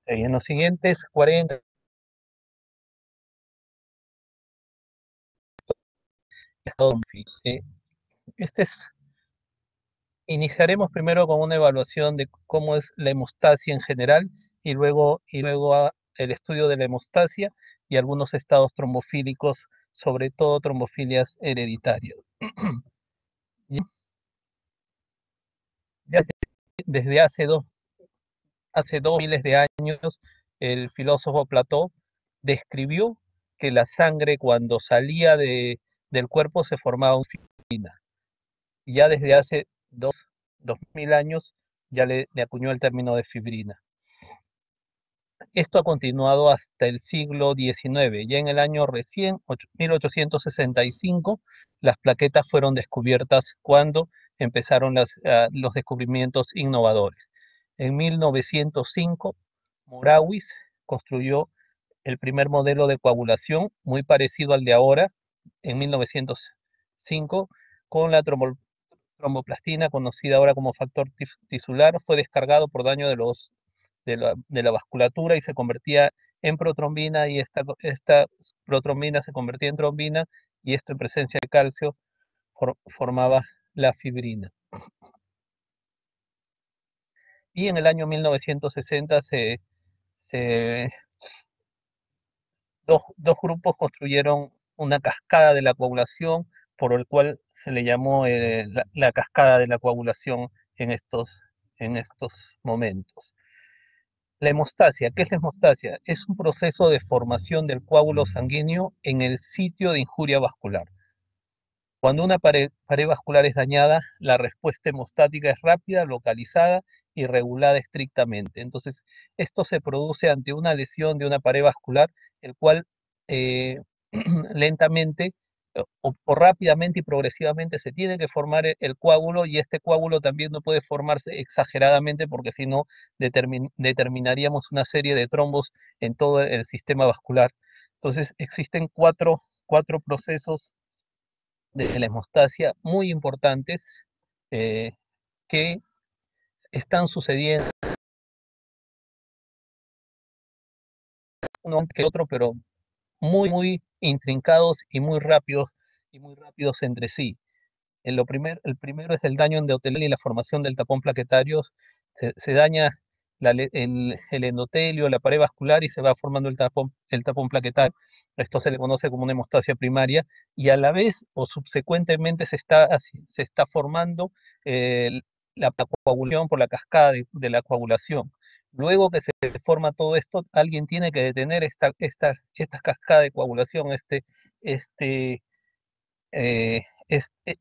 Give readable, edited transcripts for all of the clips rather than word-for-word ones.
En los siguientes 40, este es, iniciaremos primero con una evaluación de cómo es la hemostasia en general y luego el estudio de la hemostasia y algunos estados trombofílicos, sobre todo trombofilias hereditarias. Ya desde hace dos miles de años, el filósofo Platón describió que la sangre cuando salía del cuerpo se formaba una fibrina. Y ya desde hace 2000 años ya le acuñó el término de fibrina. Esto ha continuado hasta el siglo XIX. Ya en el año recién, 1865, las plaquetas fueron descubiertas cuando empezaron los descubrimientos innovadores. En 1905, Morawis construyó el primer modelo de coagulación, muy parecido al de ahora, en 1905, con la tromboplastina, conocida ahora como factor tisular, fue descargado por daño de la vasculatura y se convertía en protrombina, y esta protrombina se convertía en trombina, y esto en presencia de calcio formaba la fibrina. Y en el año 1960 se dos grupos construyeron una cascada de la coagulación, por el cual se le llamó la cascada de la coagulación en estos momentos. La hemostasia, ¿qué es la hemostasia? Es un proceso de formación del coágulo sanguíneo en el sitio de injuria vascular. Cuando una pared vascular es dañada, la respuesta hemostática es rápida, localizada y regulada estrictamente. Entonces, esto se produce ante una lesión de una pared vascular, el cual eh, lentamente o rápidamente y progresivamente se tiene que formar el coágulo, y este coágulo también no puede formarse exageradamente, porque si no determinaríamos una serie de trombos en todo el sistema vascular. Entonces, existen cuatro procesos de la hemostasia muy importantes, eh, que están sucediendo uno antes que el otro, pero muy, muy intrincados y muy rápidos entre sí. El primero es el daño endotelial y la formación del tapón plaquetario. Se daña el endotelio, la pared vascular, y se va formando el tapón plaquetario. Esto se le conoce como una hemostasia primaria, y a la vez o subsecuentemente se está formando eh, la coagulación por la cascada de la coagulación. Luego que se forma todo esto, alguien tiene que detener esta cascada de coagulación, este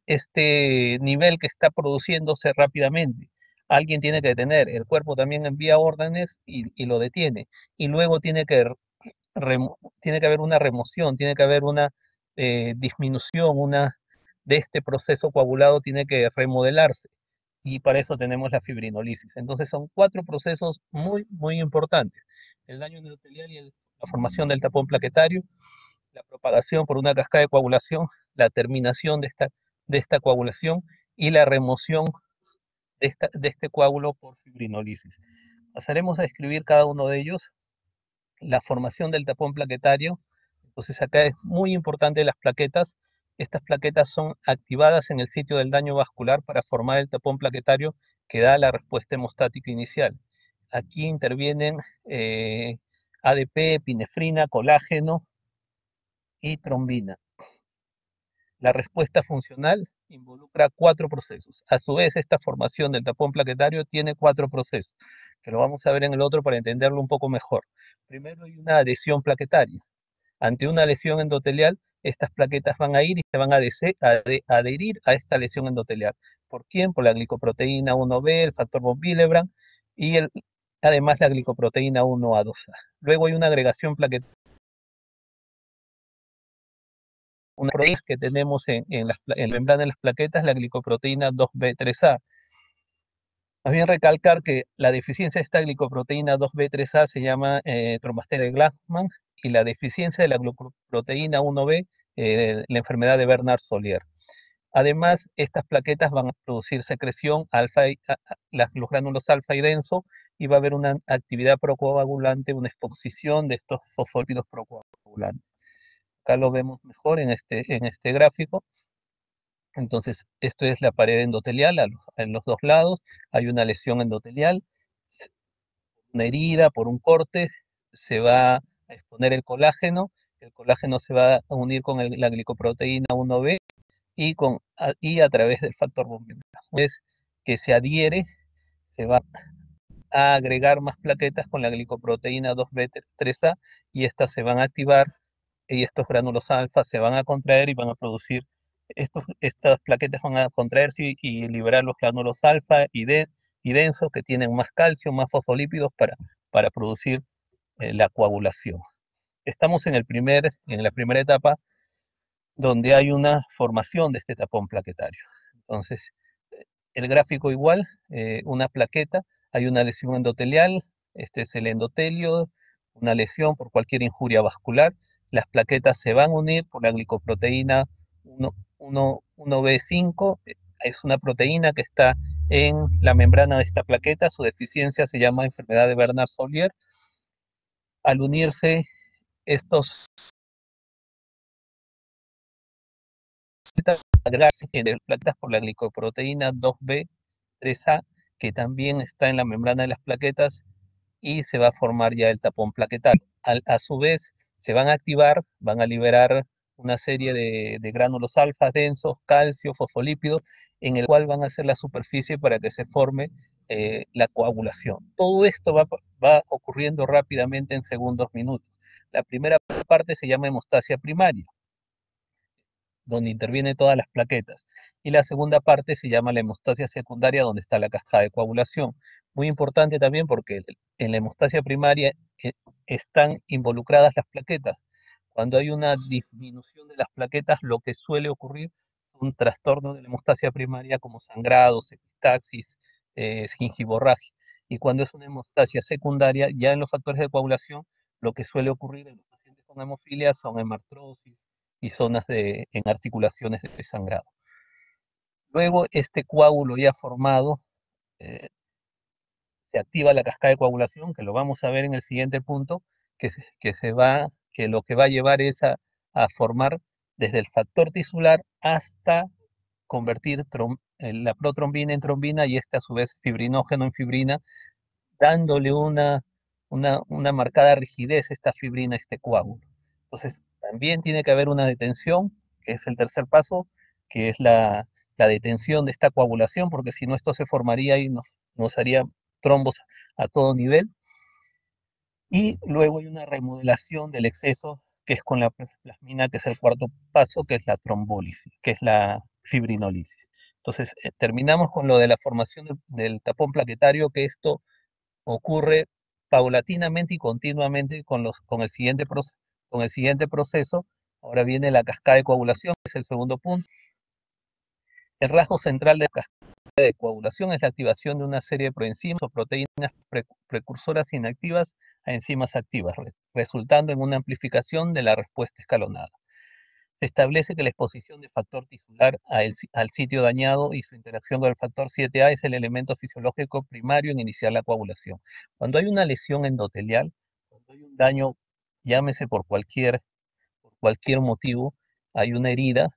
este nivel que está produciéndose rápidamente. Alguien tiene que detener, el cuerpo también envía órdenes y lo detiene. Y luego tiene que haber una remoción, tiene que haber una disminución, de este proceso coagulado tiene que remodelarse. Y para eso tenemos la fibrinolisis. Entonces son cuatro procesos muy, muy importantes: el daño endotelial y la formación del tapón plaquetario, la propagación por una cascada de coagulación, la terminación de esta coagulación y la remoción de este coágulo por fibrinolisis. Pasaremos a describir cada uno de ellos. La formación del tapón plaquetario. Entonces acá es muy importante las plaquetas. Estas plaquetas son activadas en el sitio del daño vascular para formar el tapón plaquetario que da la respuesta hemostática inicial. Aquí intervienen ADP, epinefrina, colágeno y trombina. La respuesta funcional involucra cuatro procesos. A su vez, esta formación del tapón plaquetario tiene cuatro procesos, que lo vamos a ver en el otro para entenderlo un poco mejor. Primero hay una adhesión plaquetaria. Ante una lesión endotelial, estas plaquetas van a ir y se van a adherir a esta lesión endotelial. ¿Por quién? Por la glicoproteína 1B, el factor von Willebrand y además la glicoproteína 1A2A. Luego hay una agregación plaquetaria, una proteína que tenemos en la membrana de las plaquetas, la glicoproteína 2B3A. Más bien recalcar que la deficiencia de esta glicoproteína 2B3A se llama trombastenia de Glassman, y la deficiencia de la glicoproteína 1B, la enfermedad de Bernard-Solier. Además, estas plaquetas van a producir secreción alfa los gránulos alfa y denso, y va a haber una actividad procoagulante, una exposición de estos fosfolípidos procoagulantes. Acá lo vemos mejor en este gráfico. Entonces, esto es la pared endotelial en los dos lados. Hay una lesión endotelial, una herida por un corte, se va a exponer el colágeno se va a unir con la glicoproteína 1B y a través del factor Von-Willebrand. Una vez que se adhiere, se va a agregar más plaquetas con la glicoproteína 2B3A, y estas se van a activar, y estos gránulos alfa se van a contraer y van a producir, estas plaquetas van a contraerse y liberar los gránulos alfa y densos, que tienen más calcio, más fosfolípidos para producir la coagulación. Estamos en la primera etapa, donde hay una formación de este tapón plaquetario. Entonces, el gráfico igual, una plaqueta, hay una lesión endotelial, este es el endotelio, una lesión por cualquier injuria vascular, las plaquetas se van a unir por la glicoproteína 1B5, es una proteína que está en la membrana de esta plaqueta, su deficiencia se llama enfermedad de Bernard-Solier. Al unirse estos agregarse en plaquetas por la glicoproteína 2B3A, que también está en la membrana de las plaquetas, y se va a formar ya el tapón plaquetario. A su vez, se van a activar, van a liberar una serie de gránulos alfa densos, calcio, fosfolípidos, en el cual van a hacer la superficie para que se forme la coagulación. Todo esto va ocurriendo rápidamente en segundos, minutos. La primera parte se llama hemostasia primaria, donde intervienen todas las plaquetas. Y la segunda parte se llama la hemostasia secundaria, donde está la cascada de coagulación. Muy importante también porque en la hemostasia primaria están involucradas las plaquetas. Cuando hay una disminución de las plaquetas, lo que suele ocurrir es un trastorno de la hemostasia primaria, como sangrados, epistaxis, gingivorragia. Y cuando es una hemostasia secundaria, ya en los factores de coagulación, lo que suele ocurrir en los pacientes con hemofilia son hemartrosis y zonas en articulaciones de sangrado. Luego, este coágulo ya formado, eh, se activa la cascada de coagulación, que lo vamos a ver en el siguiente punto, que lo que va a llevar es a formar desde el factor tisular hasta convertir la protrombina en trombina, y este a su vez fibrinógeno en fibrina, dándole una marcada rigidez a esta fibrina, a este coágulo. Entonces, también tiene que haber una detención, que es el tercer paso, que es la detención de esta coagulación, porque si no, esto se formaría y nos haría trombos a todo nivel. Y luego hay una remodelación del exceso, que es con la plasmina, que es el cuarto paso, que es la trombólisis, que es la fibrinólisis. Entonces, terminamos con lo de la formación del tapón plaquetario, que esto ocurre paulatinamente y continuamente con el siguiente proceso. Ahora viene la cascada de coagulación, que es el segundo punto. El rasgo central de la cascada de coagulación es la activación de una serie de proenzimas o proteínas precursoras inactivas a enzimas activas, resultando en una amplificación de la respuesta escalonada. Se establece que la exposición de factor tisular al sitio dañado y su interacción con el factor 7A es el elemento fisiológico primario en iniciar la coagulación. Cuando hay una lesión endotelial, cuando hay un daño, llámese por cualquier motivo, hay una herida,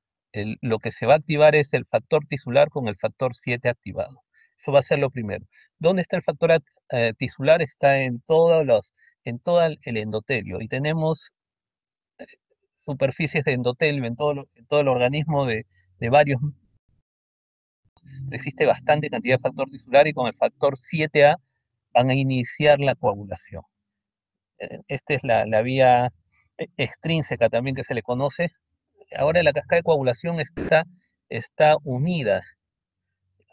lo que se va a activar es el factor tisular con el factor 7 activado. Eso va a ser lo primero. ¿Dónde está el factor tisular? Está en todo el endotelio, y tenemos superficies de endotelio en todo el organismo de varios. Existe bastante cantidad de factor tisular, y con el factor 7A van a iniciar la coagulación. Esta es la vía extrínseca también, que se le conoce. Ahora la cascada de coagulación está unida,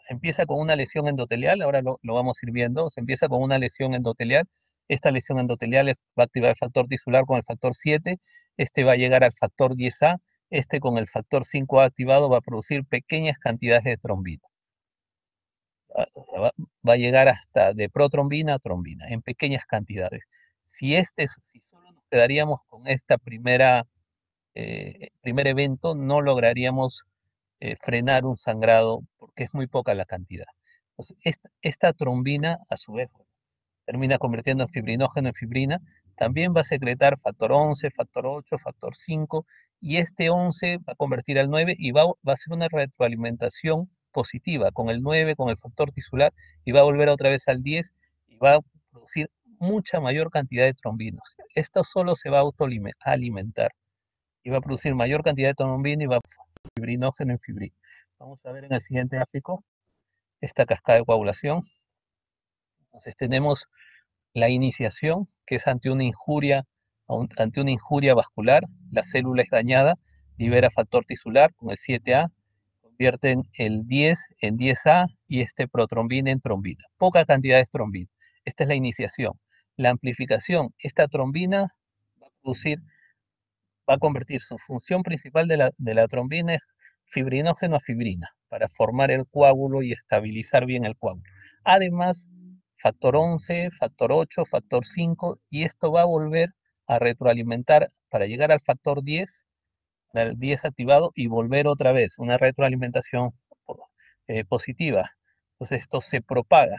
Se empieza con una lesión endotelial, ahora lo vamos a ir viendo, se empieza con una lesión endotelial, esta lesión endotelial va a activar el factor tisular con el factor 7, este va a llegar al factor 10A, este con el factor 5A activado va a producir pequeñas cantidades de trombina. O sea, va a llegar hasta de protrombina a trombina, en pequeñas cantidades. Si solo nos quedaríamos con esta primer evento, no lograríamos frenar un sangrado porque es muy poca la cantidad. Entonces, esta trombina, a su vez, termina convirtiendo en fibrinógeno en fibrina, también va a secretar factor 11, factor 8, factor 5, y este 11 va a convertir al 9 y va a hacer una retroalimentación positiva con el 9, con el factor tisular, y va a volver otra vez al 10 y va a producir mucha mayor cantidad de trombinos. Esto solo se va a autoalimentar y va a producir mayor cantidad de trombina y va a fibrinógeno en fibrina. Vamos a ver en el siguiente gráfico esta cascada de coagulación. Entonces tenemos la iniciación, que es ante una injuria, vascular, la célula es dañada, libera factor tisular con el 7A, convierten el 10 en 10A y este protrombina en trombina. Poca cantidad de trombina. Esta es la iniciación. La amplificación, esta trombina va a producir, va a convertir su función principal de la trombina es fibrinógeno a fibrina, para formar el coágulo y estabilizar bien el coágulo. Además, factor 11, factor 8, factor 5, y esto va a volver a retroalimentar para llegar al factor 10, al 10 activado, y volver otra vez, una retroalimentación positiva. Entonces esto se propaga.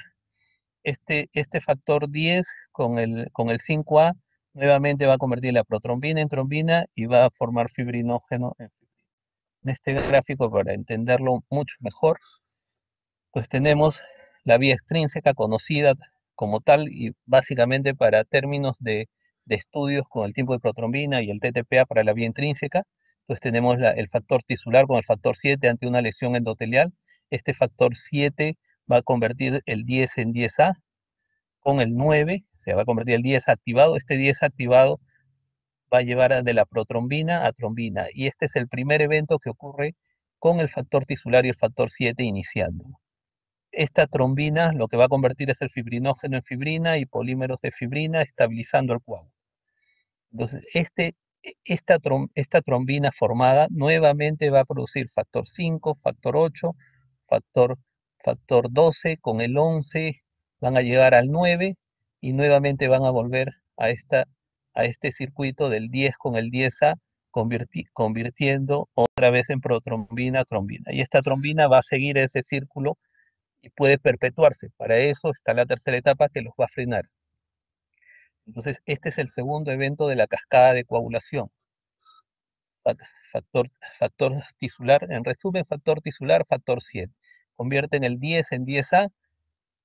Este factor 10 con el 5A nuevamente va a convertir la protrombina en trombina y va a formar fibrinógeno en fibrina. En este gráfico, para entenderlo mucho mejor, pues tenemos la vía extrínseca conocida como tal y básicamente para términos de estudios con el tiempo de protrombina y el TTPA para la vía intrínseca. Entonces tenemos el factor tisular con el factor 7 ante una lesión endotelial. Este factor 7 va a convertir el 10 en 10A con el 9, se va a convertir el 10 activado. Este 10 activado va a llevar de la protrombina a trombina. Y este es el primer evento que ocurre con el factor tisular y el factor 7 iniciando. Esta trombina lo que va a convertir es el fibrinógeno en fibrina y polímeros de fibrina, estabilizando el coágulo. Entonces, esta trombina formada nuevamente va a producir factor 5, factor 8, factor, factor 12, con el 11 van a llegar al 9 y nuevamente van a volver a este circuito del 10 con el 10A, convirtiendo otra vez en protrombina a trombina. Y esta trombina va a seguir ese círculo y puede perpetuarse. Para eso está la tercera etapa que los va a frenar. Entonces, este es el segundo evento de la cascada de coagulación. Factor, factor tisular, en resumen, factor tisular, factor 7. Convierten el 10 en 10A,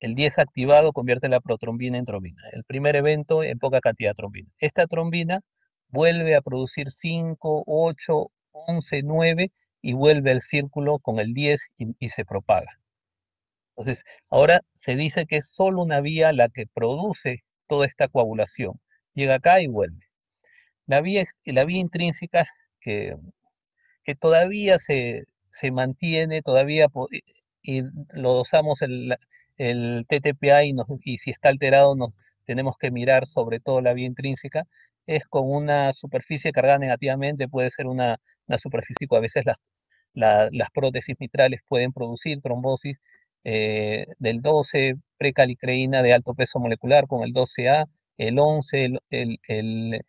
el 10 activado convierte la protrombina en trombina. El primer evento en poca cantidad de trombina. Esta trombina vuelve a producir 5, 8, 11, 9 y vuelve al círculo con el 10 y se propaga. Entonces, ahora se dice que es solo una vía la que produce toda esta coagulación. Llega acá y vuelve. La vía intrínseca que, que todavía se mantiene, y lo usamos el TTPA y si está alterado tenemos que mirar sobre todo la vía intrínseca, es con una superficie cargada negativamente, puede ser una superficie, a veces las prótesis mitrales pueden producir trombosis del 12, precalicreína de alto peso molecular con el 12A, el 11, el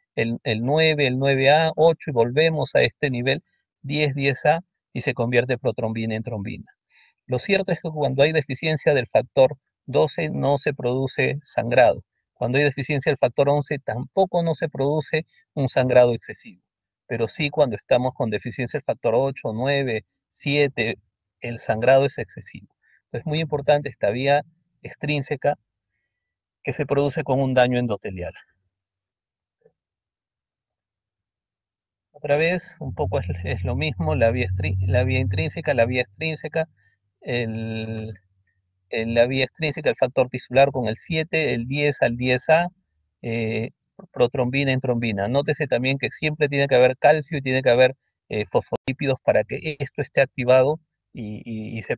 9, el 9A, 8 y volvemos a este nivel 10, 10A y se convierte protrombina en trombina. Lo cierto es que cuando hay deficiencia del factor 12 no se produce sangrado. Cuando hay deficiencia del factor 11 tampoco no se produce un sangrado excesivo. Pero sí cuando estamos con deficiencia del factor 8, 9, 7, el sangrado es excesivo. Es muy importante esta vía extrínseca que se produce con un daño endotelial. Otra vez, un poco es lo mismo, la vía intrínseca, la vía extrínseca, el, la vía extrínseca, el factor tisular con el 7, el 10 al 10A, protrombina en trombina. Nótese también que siempre tiene que haber calcio y tiene que haber fosfolípidos para que esto esté activado y se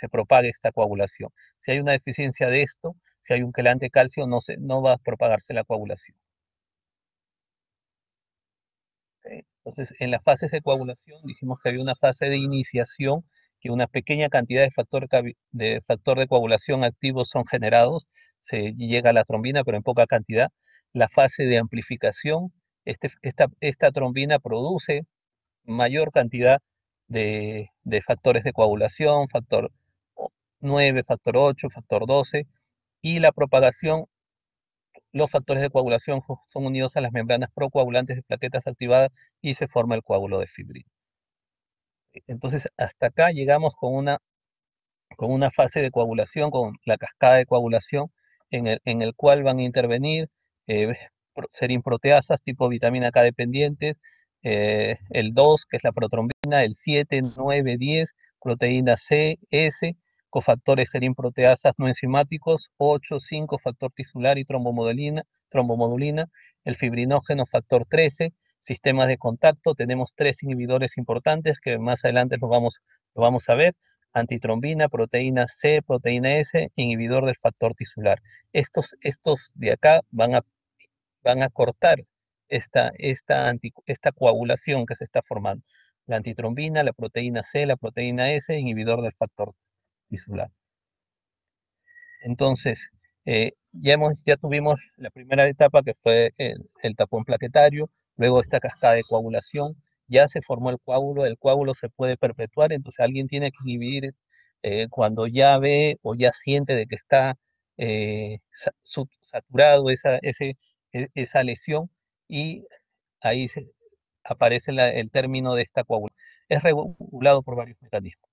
propague esta coagulación. Si hay una deficiencia de esto, si hay un quelante calcio, no va a propagarse la coagulación. ¿Ok? Entonces, en las fases de coagulación dijimos que había una fase de iniciación, que una pequeña cantidad de factor de coagulación activos son generados, se llega a la trombina, pero en poca cantidad. La fase de amplificación, esta trombina produce mayor cantidad de factores de coagulación, factor 9, factor 8, factor 12, y la propagación, los factores de coagulación son unidos a las membranas procoagulantes de plaquetas activadas y se forma el coágulo de fibrina. Entonces, hasta acá llegamos con una fase de coagulación, con la cascada de coagulación, en el cual van a intervenir eh, serinproteasas tipo vitamina K dependientes, el 2, que es la protrombina, el 7, 9, 10, proteína C, S, cofactores serinproteasas no enzimáticos, 8, 5, factor tisular y trombomodulina, el fibrinógeno factor 13, sistemas de contacto, tenemos tres inhibidores importantes que más adelante lo vamos a ver: antitrombina, proteína C, proteína S, inhibidor del factor tisular. Estos de acá van a cortar esta coagulación que se está formando. La antitrombina, la proteína C, la proteína S, inhibidor del factor tisular. Entonces, ya tuvimos la primera etapa, que fue el tapón plaquetario, luego esta cascada de coagulación, ya se formó el coágulo se puede perpetuar, entonces alguien tiene que inhibir cuando ya ve o ya siente de que está saturado esa lesión, y ahí aparece el término de esta coagulación. Es regulado por varios mecanismos: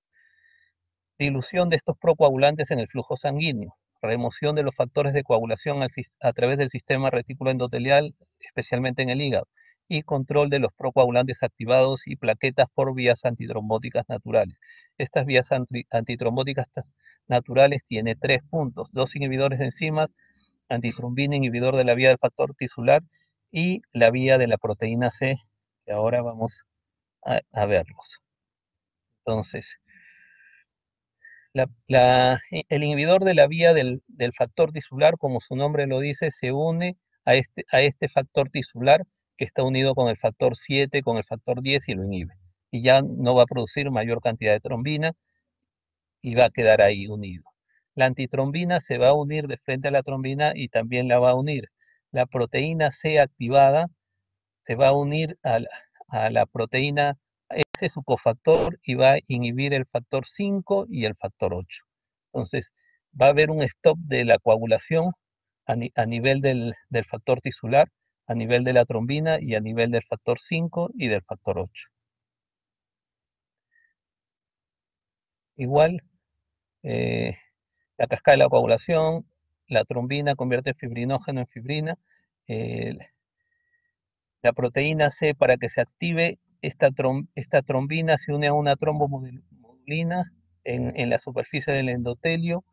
dilución de estos procoagulantes en el flujo sanguíneo, remoción de los factores de coagulación a través del sistema retículo endotelial, especialmente en el hígado, y control de los procoagulantes activados y plaquetas por vías antitrombóticas naturales. Estas vías antitrombóticas naturales tienen tres puntos: dos inhibidores de enzimas, antitrombina, inhibidor de la vía del factor tisular, y la vía de la proteína C, que ahora vamos a verlos. Entonces, el inhibidor de la vía del factor tisular, como su nombre lo dice, se une a este factor tisular, que está unido con el factor 7, con el factor 10, y lo inhibe. Y ya no va a producir mayor cantidad de trombina y va a quedar ahí unido. La antitrombina se va a unir de frente a la trombina y también la va a unir. La proteína C activada se va a unir a la proteína, ese es su cofactor, y va a inhibir el factor 5 y el factor 8. Entonces, va a haber un stop de la coagulación a nivel del factor tisular, a nivel de la trombina y a nivel del factor 5 y del factor 8. Igual, eh, la cascada de la coagulación, la trombina convierte fibrinógeno en fibrina. eh, La proteína C, para que se active esta trombina, se une a una trombomodulina en la superficie del endotelio,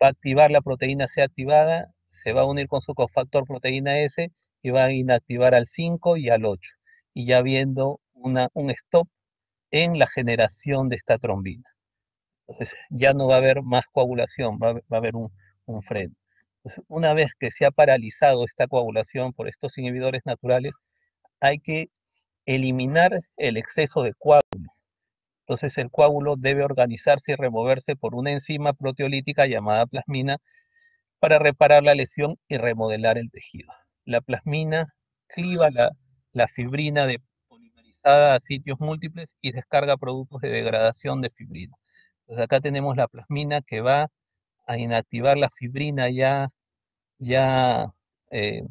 va a activar la proteína C activada, se va a unir con su cofactor proteína S y va a inactivar al 5 y al 8, y ya viendo un stop en la generación de esta trombina. Entonces ya no va a haber más coagulación, va a haber un freno. Entonces, una vez que se ha paralizado esta coagulación por estos inhibidores naturales, hay que eliminar el exceso de coágulo. Entonces el coágulo debe organizarse y removerse por una enzima proteolítica llamada plasmina para reparar la lesión y remodelar el tejido. La plasmina cliva la fibrina polimerizada a sitios múltiples y descarga productos de degradación de fibrina. Entonces acá tenemos la plasmina que va a inactivar la fibrina ya eh,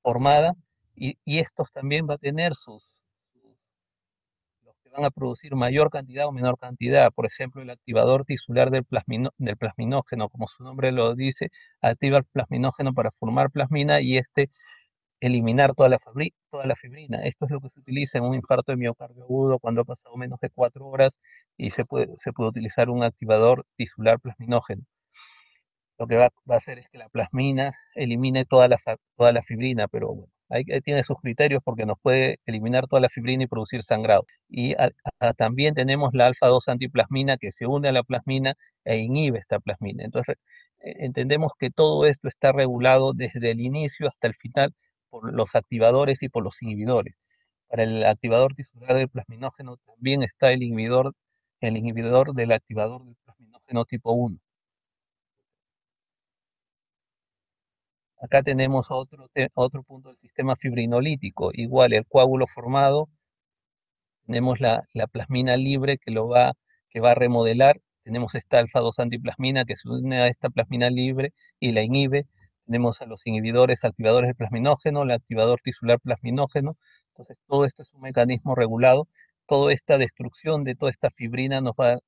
formada, y estos también va a tener los que van a producir mayor cantidad o menor cantidad. Por ejemplo, el activador tisular del plasminógeno, como su nombre lo dice, activa el plasminógeno para formar plasmina y eliminar toda la fibrina. Esto es lo que se utiliza en un infarto de miocardio agudo cuando ha pasado menos de 4 horas, y se puede utilizar un activador tisular plasminógeno. lo que va a hacer es que la plasmina elimine toda la fibrina, pero bueno, ahí tiene sus criterios porque nos puede eliminar toda la fibrina y producir sangrado. Y también tenemos la alfa-2 antiplasmina que se une a la plasmina e inhibe esta plasmina. Entonces, entendemos que todo esto está regulado desde el inicio hasta el final por los activadores y por los inhibidores. Para el activador tisular del plasminógeno también está el inhibidor del activador del plasminógeno tipo 1. Acá tenemos otro punto del sistema fibrinolítico. Igual el coágulo formado, tenemos la plasmina libre que va a remodelar. Tenemos esta alfa-2 antiplasmina que se une a esta plasmina libre y la inhibe. Tenemos a los inhibidores, activadores del plasminógeno, el activador tisular plasminógeno. Entonces, todo esto es un mecanismo regulado. Toda esta destrucción de toda esta fibrina nos va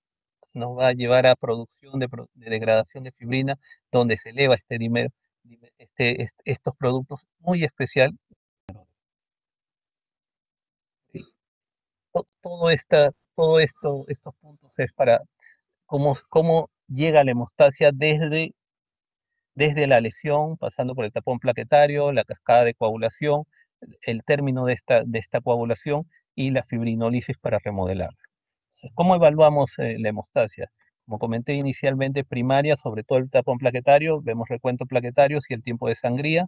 a llevar a producción de degradación de fibrina, donde se eleva este dímero, estos productos muy especial. Todo esto, estos puntos es para cómo llega la hemostasia desde la lesión, pasando por el tapón plaquetario, la cascada de coagulación, el término de esta coagulación y la fibrinólisis para remodelarlo. Entonces, ¿cómo evaluamos la hemostasia? Como comenté inicialmente, primaria, sobre todo el tapón plaquetario, vemos recuento plaquetario y el tiempo de sangría.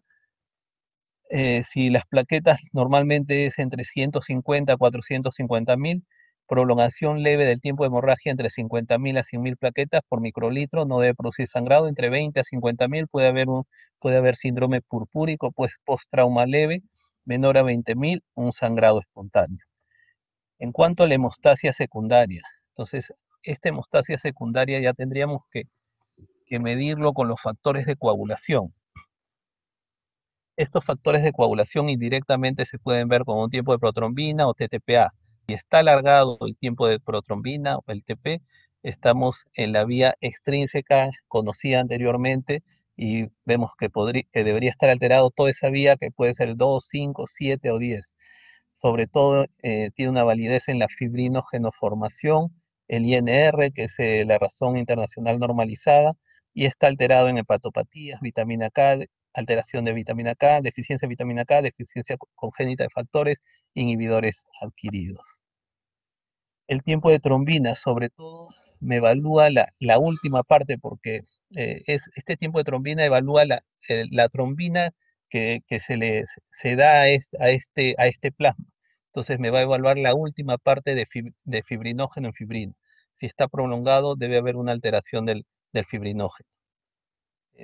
Si las plaquetas normalmente es entre 150 a 450.000, prolongación leve del tiempo de hemorragia entre 50.000 a 100.000 plaquetas por microlitro, no debe producir sangrado, entre 20 a 50.000 puede haber síndrome purpúrico, pues post-trauma leve, menor a 20.000, un sangrado espontáneo. En cuanto a la hemostasia secundaria, entonces, esta hemostasia secundaria ya tendríamos que medirlo con los factores de coagulación. Estos factores de coagulación indirectamente se pueden ver con un tiempo de protrombina o TTPA. Si está alargado el tiempo de protrombina o el TP, estamos en la vía extrínseca conocida anteriormente y vemos que debería estar alterado toda esa vía que puede ser 2, 5, 7 o 10. Sobre todo tiene una validez en la fibrinogenoformación, el INR, que es la razón internacional normalizada, y está alterado en hepatopatías, vitamina K, alteración de vitamina K, deficiencia de vitamina K, deficiencia congénita de factores, inhibidores adquiridos. El tiempo de trombina, sobre todo, me evalúa la última parte porque este tiempo de trombina evalúa la trombina que se da a este plasma. Entonces me va a evaluar la última parte de fibrinógeno en fibrina. Si está prolongado, debe haber una alteración del fibrinógeno.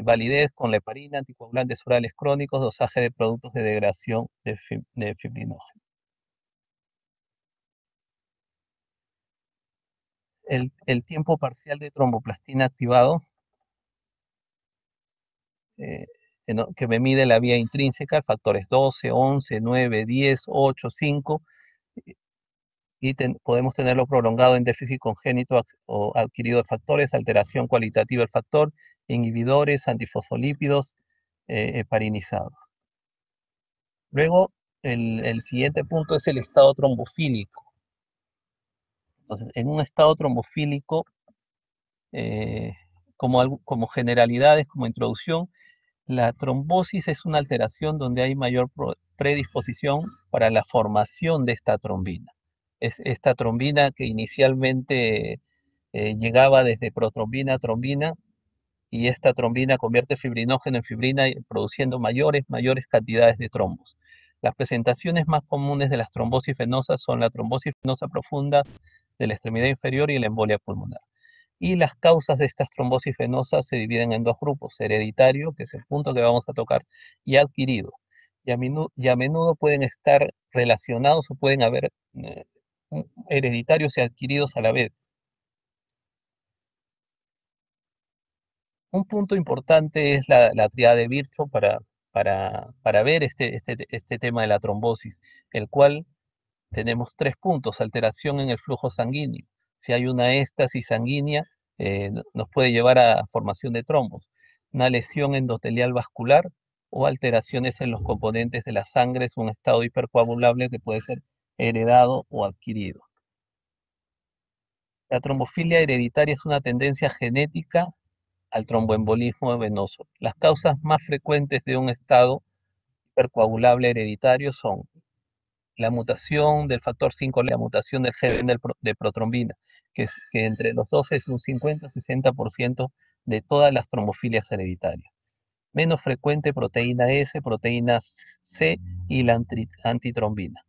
Validez con la heparina, anticoagulantes orales crónicos, dosaje de productos de degradación de fibrinógeno. El tiempo parcial de tromboplastina activado, eh, que me mide la vía intrínseca, factores 12, 11, 9, 10, 8, 5, y podemos tenerlo prolongado en déficit congénito o adquirido de factores, alteración cualitativa del factor, inhibidores, antifosfolípidos, heparinizados. Luego, el siguiente punto es el estado trombofílico. Entonces, en un estado trombofílico, eh, como generalidades, como introducción, la trombosis es una alteración donde hay mayor predisposición para la formación de esta trombina. Es esta trombina que inicialmente llegaba desde protrombina a trombina, y esta trombina convierte fibrinógeno en fibrina produciendo mayores cantidades de trombos. Las presentaciones más comunes de las trombosis venosas son la trombosis venosa profunda de la extremidad inferior y la embolia pulmonar. Y las causas de estas trombosis venosas se dividen en dos grupos: hereditario, que es el punto que vamos a tocar, y adquirido. Y a menudo pueden estar relacionados o pueden haber hereditarios y adquiridos a la vez. Un punto importante es la triada de Virchow para ver este tema de la trombosis, el cual tenemos tres puntos: alteración en el flujo sanguíneo. Si hay una éstasis sanguínea, nos puede llevar a formación de trombos. Una lesión endotelial vascular o alteraciones en los componentes de la sangre es un estado hipercoagulable que puede ser heredado o adquirido. La trombofilia hereditaria es una tendencia genética al tromboembolismo venoso. Las causas más frecuentes de un estado hipercoagulable hereditario son la mutación del factor 5, la mutación del gen de protrombina, que entre los dos es un 50-60% de todas las trombofilias hereditarias. Menos frecuente proteína S, proteína C y la antitrombina.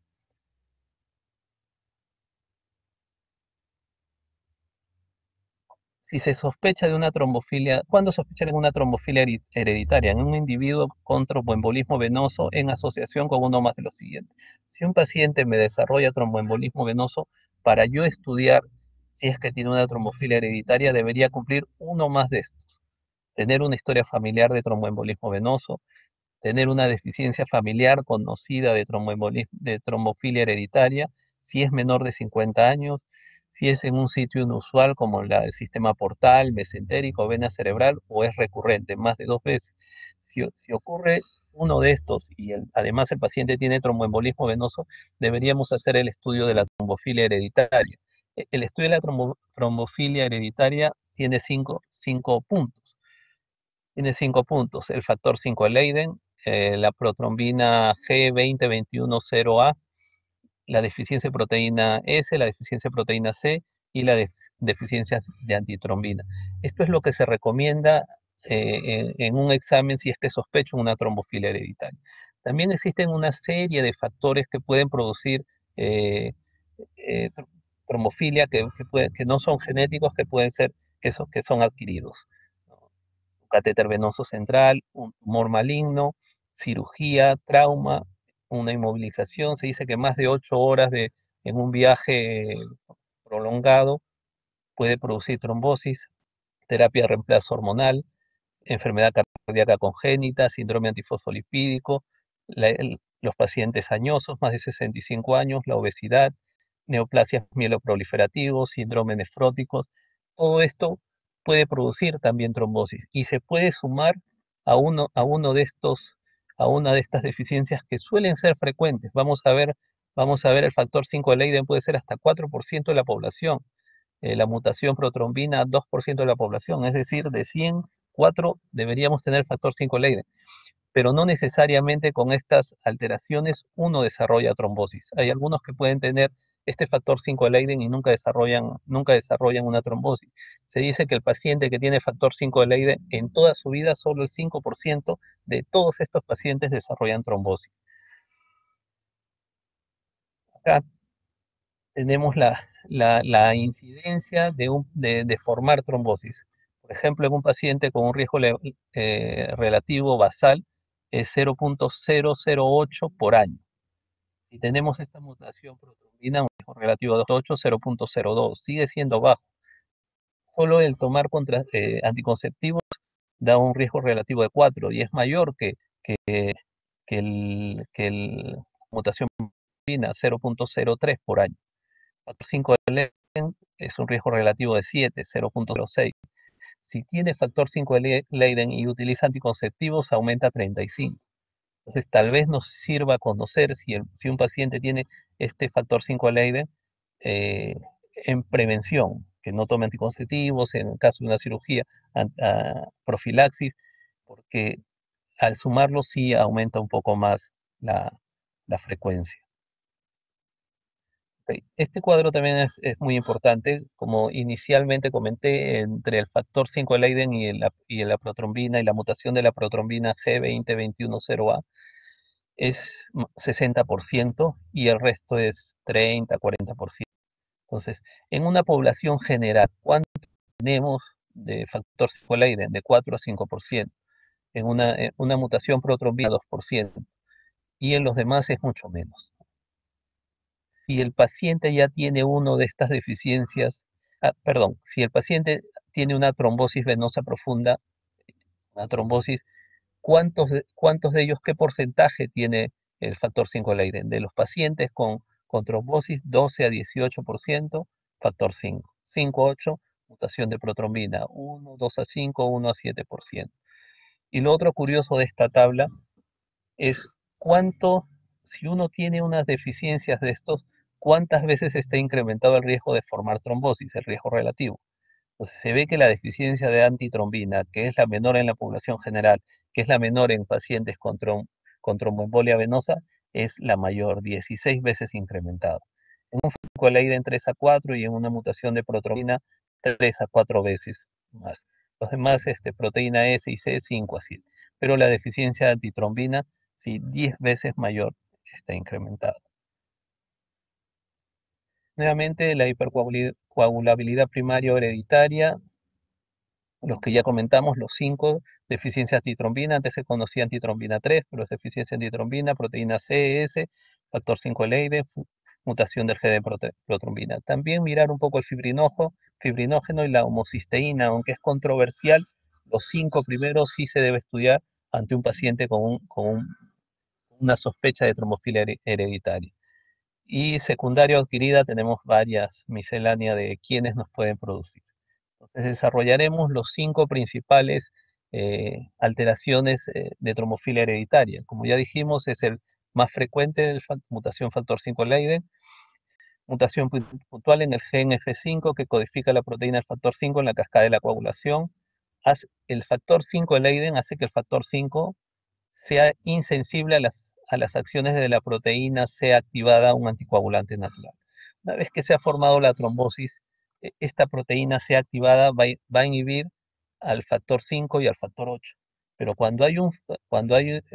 Si se sospecha de una trombofilia, ¿cuándo sospechar en una trombofilia hereditaria? En un individuo con tromboembolismo venoso en asociación con uno más de los siguientes. Si un paciente me desarrolla tromboembolismo venoso, para yo estudiar si es que tiene una trombofilia hereditaria, debería cumplir uno más de estos. Tener una historia familiar de tromboembolismo venoso, tener una deficiencia familiar conocida de trombofilia hereditaria, si es menor de 50 años, si es en un sitio inusual como el sistema portal, mesentérico, vena cerebral o es recurrente, más de 2 veces. Si ocurre uno de estos y además el paciente tiene tromboembolismo venoso, deberíamos hacer el estudio de la trombofilia hereditaria. El estudio de la trombofilia hereditaria tiene cinco puntos. Tiene 5 puntos. El factor 5 Leiden, la protrombina G2021-0A, la deficiencia de proteína S, la deficiencia de proteína C y la deficiencia de antitrombina. Esto es lo que se recomienda en un examen si es que sospecho una trombofilia hereditaria. También existen una serie de factores que pueden producir eh, eh, trombofilia que no son genéticos, que pueden ser que son adquiridos, ¿no? Catéter venoso central, un tumor maligno, cirugía, trauma, una inmovilización. Se dice que más de 8 horas en un viaje prolongado puede producir trombosis, terapia de reemplazo hormonal, enfermedad cardíaca congénita, síndrome antifosfolipídico, los pacientes añosos, más de 65 años, la obesidad, neoplasias mieloproliferativos, síndrome nefróticos, todo esto puede producir también trombosis y se puede sumar a uno de estos, a una de estas deficiencias que suelen ser frecuentes. Vamos a ver el factor 5 de Leiden puede ser hasta 4% de la población, la mutación protrombina 2% de la población, es decir, de 100, 4 deberíamos tener factor 5 Leiden, pero no necesariamente con estas alteraciones uno desarrolla trombosis. Hay algunos que pueden tener este factor 5 Leiden y nunca desarrollan una trombosis. Se dice que el paciente que tiene factor 5 de Leiden en toda su vida, solo el 5% de todos estos pacientes desarrollan trombosis. Acá tenemos la incidencia de formar trombosis. Por ejemplo, en un paciente con un riesgo relativo basal es 0.008 por año. Si tenemos esta mutación protrombina, un riesgo relativo de 8, 0.02, sigue siendo bajo. Solo el tomar anticonceptivos da un riesgo relativo de 4 y es mayor que, que el mutación protrombina, 0.03 por año. 5 de Leiden es un riesgo relativo de 7, 0.06. Si tiene factor 5 de Leiden y utiliza anticonceptivos, aumenta a 35. Entonces, tal vez nos sirva conocer si un paciente tiene este factor 5 de Leiden eh, en prevención, que no tome anticonceptivos, en caso de una cirugía, profilaxis, porque al sumarlo sí aumenta un poco más la frecuencia. Ok, este cuadro también es muy importante, como inicialmente comenté, entre el factor 5 de Leiden y la protrombina y la mutación de la protrombina G2021-0A es 60% y el resto es 30-40%. Entonces, en una población general, ¿cuánto tenemos de factor 5 de Leiden? De 4 a 5%. En una mutación protrombina 2%. Y en los demás es mucho menos. Si el paciente ya tiene una de estas deficiencias, perdón, si el paciente tiene una trombosis venosa profunda, una trombosis, ¿cuántos de ellos, qué porcentaje tiene el factor 5 Leiden? De los pacientes con trombosis, 12 a 18%, factor 5. 5 a 8, mutación de protrombina, 1, 2 a 5, 1 a 7%. Y lo otro curioso de esta tabla es si uno tiene unas deficiencias de estos, cuántas veces está incrementado el riesgo de formar trombosis, el riesgo relativo. Entonces se ve que la deficiencia de antitrombina, que es la menor en la población general, que es la menor en pacientes con tromboembolia venosa, es la mayor, 16 veces incrementada. En un Leiden 3 a 4 y en una mutación de protrombina 3 a 4 veces más. Los demás, proteína S y C, 5 a 7. Pero la deficiencia de antitrombina, sí, 10 veces mayor está incrementada. Nuevamente, la hipercoagulabilidad primaria o hereditaria, los que ya comentamos, los 5, deficiencia antitrombina, antes se conocía antitrombina 3, pero es deficiencia antitrombina, proteína C, S, factor 5 Leiden, mutación del G de protrombina. También mirar un poco el fibrinógeno y la homocisteína, aunque es controversial, los 5 primeros sí se debe estudiar ante un paciente una sospecha de trombofilia hereditaria. Y secundaria adquirida tenemos varias misceláneas de quienes nos pueden producir. Entonces desarrollaremos los 5 principales alteraciones de trombofilia hereditaria. Como ya dijimos, es el más frecuente, mutación factor 5 Leiden, mutación puntual en el gen F5 que codifica la proteína del factor 5 en la cascada de la coagulación. El factor 5 Leiden hace que el factor 5 sea insensible a las acciones de la proteína, sea activada un anticoagulante natural. Una vez que se ha formado la trombosis, esta proteína sea activada, va a inhibir al factor 5 y al factor 8. Pero cuando hay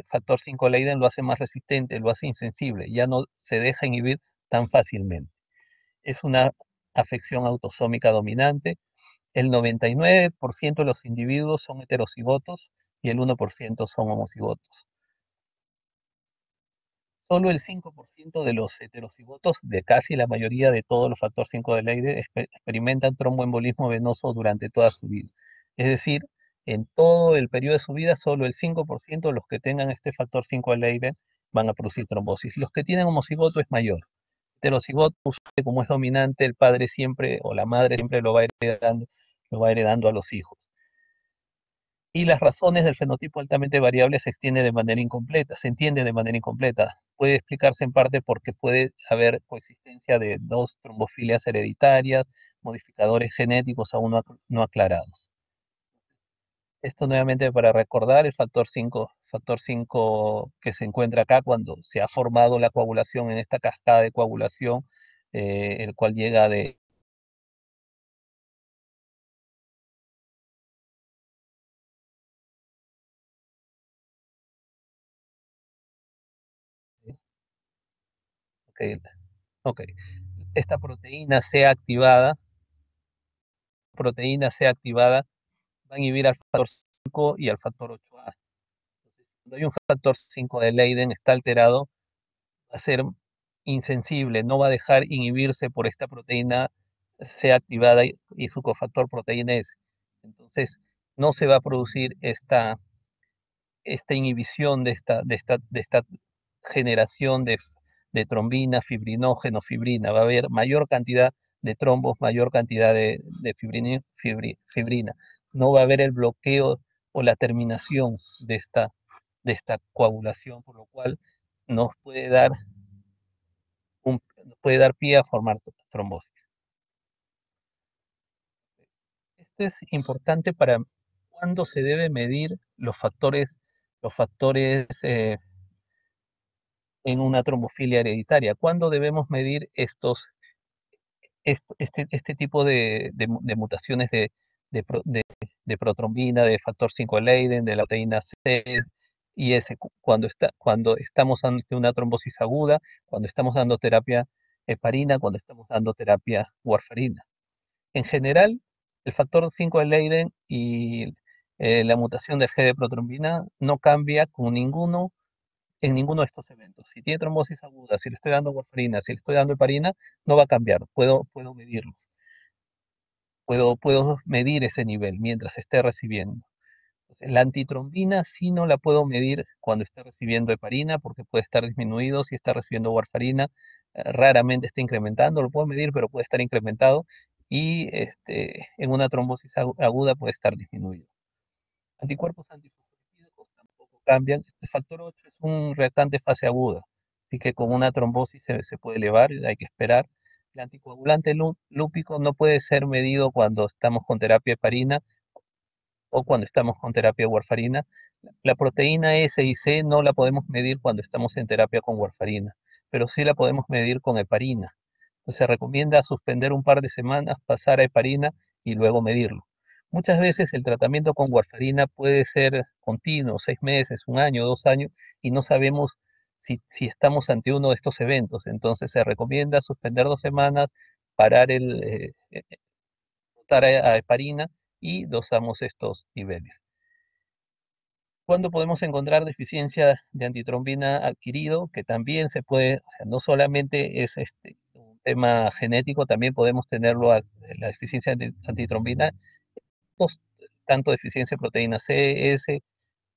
factor 5 Leiden lo hace más resistente, lo hace insensible, ya no se deja inhibir tan fácilmente. Es una afección autosómica dominante. El 99% de los individuos son heterocigotos y el 1% son homocigotos. Solo el 5% de los heterocigotos, de casi la mayoría de todos los factor 5 de Leiden, experimentan tromboembolismo venoso durante toda su vida. Es decir, en todo el periodo de su vida, solo el 5% de los que tengan este factor 5 de Leiden van a producir trombosis. Los que tienen homocigoto es mayor. Heterocigoto, como es dominante, el padre siempre o la madre siempre lo va heredando a los hijos. Y las razones del fenotipo altamente variable se extienden de manera incompleta, se entiende de manera incompleta. Puede explicarse en parte porque puede haber coexistencia de dos trombofilias hereditarias, modificadores genéticos aún no aclarados. Esto nuevamente para recordar el factor 5 que se encuentra acá cuando se ha formado la coagulación en esta cascada de coagulación, el cual llega de... Ok, ok. Esta proteína sea activada, va a inhibir al factor 5 y al factor 8A. Cuando hay un factor 5 de Leiden está alterado, va a ser insensible, no va a dejar inhibirse por esta proteína sea activada y su cofactor proteína S. Entonces, no se va a producir esta inhibición de esta generación de trombina, fibrinógeno, fibrina. Va a haber mayor cantidad de trombos, mayor cantidad de fibrina. No va a haber el bloqueo o la terminación de esta coagulación, por lo cual nos puede dar pie a formar trombosis. Esto es importante para cuándo se debe medir los factores en una trombofilia hereditaria. ¿Cuándo debemos medir este tipo de mutaciones de protrombina, de factor 5 Leiden, de la proteína C y S? Cuando estamos ante una trombosis aguda, cuando estamos dando terapia heparina, cuando estamos dando terapia warfarina. En general, el factor 5 de Leiden y la mutación del G de protrombina no cambia en ninguno de estos eventos. Si tiene trombosis aguda, si le estoy dando warfarina, si le estoy dando heparina, no va a cambiar. Puedo medirlos. Puedo medir ese nivel mientras esté recibiendo. Entonces, la antitrombina sí no la puedo medir cuando esté recibiendo heparina porque puede estar disminuido. Si está recibiendo warfarina, raramente está incrementando. Lo puedo medir, pero puede estar incrementado. Y en una trombosis aguda puede estar disminuido. Anticuerpos antifosfolipídicos tampoco cambian. El factor 8 es un reactante fase aguda, así que con una trombosis se puede elevar, hay que esperar. El anticoagulante lúpico no puede ser medido cuando estamos con terapia heparina o cuando estamos con terapia warfarina. La proteína S y C no la podemos medir cuando estamos en terapia con warfarina, pero sí la podemos medir con heparina. Entonces se recomienda suspender un par de semanas, pasar a heparina y luego medirlo. Muchas veces el tratamiento con warfarina puede ser continuo, 6 meses, un año, 2 años, y no sabemos si estamos ante uno de estos eventos. Entonces se recomienda suspender 2 semanas, parar pasar a heparina y dosamos estos niveles. ¿Cuándo podemos encontrar deficiencia de antitrombina adquirido? Que también se puede, o sea, no solamente es un tema genético, también podemos tenerlo, la deficiencia de antitrombina, dos, tanto deficiencia de proteína C, S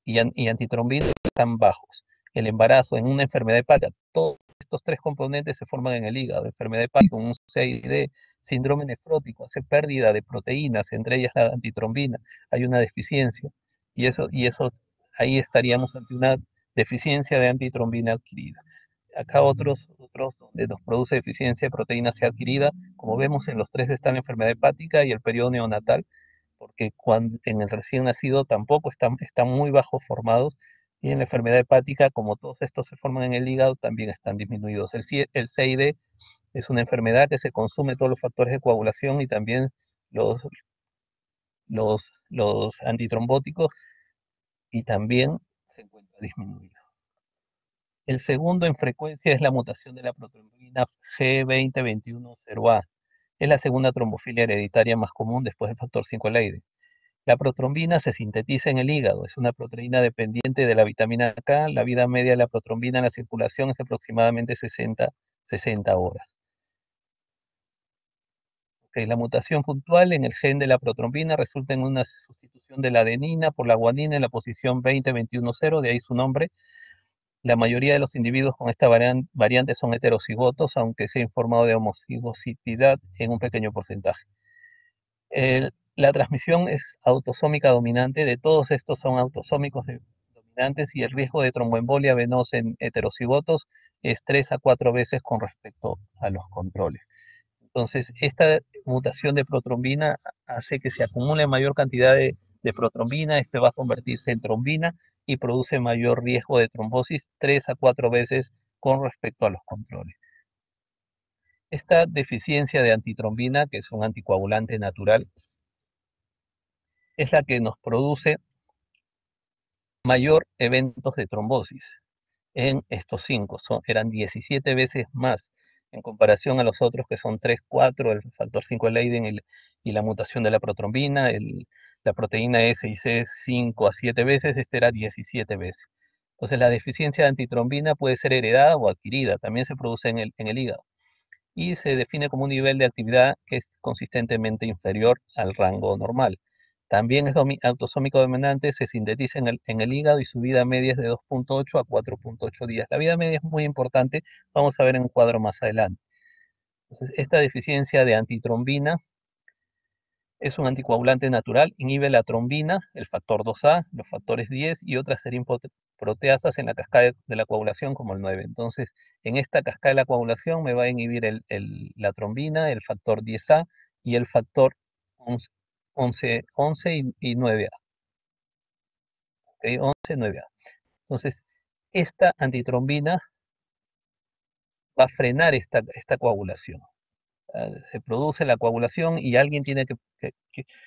y antitrombina están bajos. El embarazo en una enfermedad hepática, todos estos tres componentes se forman en el hígado. Enfermedad hepática, un CID, síndrome nefrótico, hace pérdida de proteínas, entre ellas la antitrombina, hay una deficiencia. Y eso ahí estaríamos ante una deficiencia de antitrombina adquirida. Acá otros donde nos produce deficiencia de proteína C adquirida, como vemos en los tres está la enfermedad hepática y el periodo neonatal, porque en el recién nacido tampoco están muy bajos formados, y en la enfermedad hepática, como todos estos se forman en el hígado, también están disminuidos. El CID es una enfermedad que se consume todos los factores de coagulación y también los, los antitrombóticos, y también se encuentra disminuido. El segundo en frecuencia es la mutación de la protrombina G2021-0A. Es la segunda trombofilia hereditaria más común después del factor 5 Leiden. La protrombina se sintetiza en el hígado, es una proteína dependiente de la vitamina K. La vida media de la protrombina en la circulación es aproximadamente 60 horas. Okay, la mutación puntual en el gen de la protrombina resulta en una sustitución de la adenina por la guanina en la posición 20-21-0, de ahí su nombre. La mayoría de los individuos con esta variante son heterocigotos, aunque se ha informado de homozigositidad en un pequeño porcentaje. La transmisión es autosómica dominante, de todos estos son autosómicos dominantes, y el riesgo de tromboembolia venosa en heterocigotos es 3 a 4 veces con respecto a los controles. Entonces, esta mutación de protrombina hace que se acumule mayor cantidad de protrombina, este va a convertirse en trombina y produce mayor riesgo de trombosis 3 a 4 veces con respecto a los controles. Esta deficiencia de antitrombina, que es un anticoagulante natural, es la que nos produce mayor eventos de trombosis en estos 5. Eran 17 veces más en comparación a los otros que son 3, 4, el factor 5 de Leiden y la mutación de la protrombina, la proteína S y C 5 a 7 veces, este era 17 veces. Entonces la deficiencia de antitrombina puede ser heredada o adquirida, también se produce en el hígado, y se define como un nivel de actividad que es consistentemente inferior al rango normal. También es autosómico dominante, se sintetiza en el hígado y su vida media es de 2.8 a 4.8 días. La vida media es muy importante, vamos a ver en un cuadro más adelante. Entonces, esta deficiencia de antitrombina es un anticoagulante natural, inhibe la trombina, el factor 2A, los factores 10 y otras proteasas en la cascada de la coagulación como el 9. Entonces, en esta cascada de la coagulación me va a inhibir la trombina, el factor 10A y el factor 11 y 9A. ¿Okay? 11, 9A. Entonces, esta antitrombina va a frenar esta coagulación. Se produce la coagulación y alguien tiene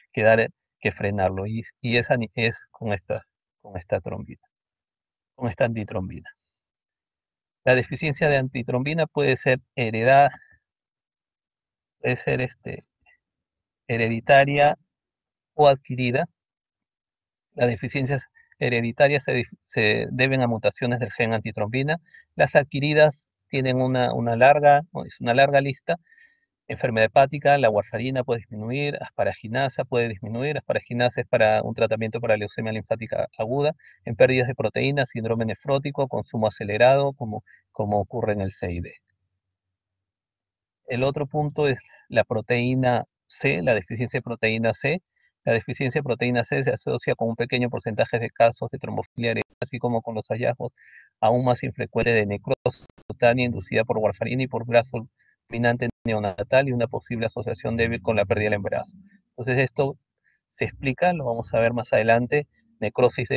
que frenarlo, y esa es con esta trombina, con esta antitrombina. La deficiencia de antitrombina puede ser heredada, puede ser hereditaria o adquirida. Las deficiencias hereditarias se deben a mutaciones del gen antitrombina. Las adquiridas tienen es una larga lista. Enfermedad hepática, la warfarina puede disminuir, asparaginasa puede disminuir. Asparaginasa es para un tratamiento para leucemia linfática aguda, en pérdidas de proteínas, síndrome nefrótico, consumo acelerado, como ocurre en el CID. El otro punto es la proteína C, la deficiencia de proteína C. La deficiencia de proteína C se asocia con un pequeño porcentaje de casos de trombofilia hereditaria, así como con los hallazgos aún más infrecuentes de necrosis cutánea inducida por warfarina y por fulminante neonatal y una posible asociación débil con la pérdida del embarazo. Entonces esto se explica, lo vamos a ver más adelante, necrosis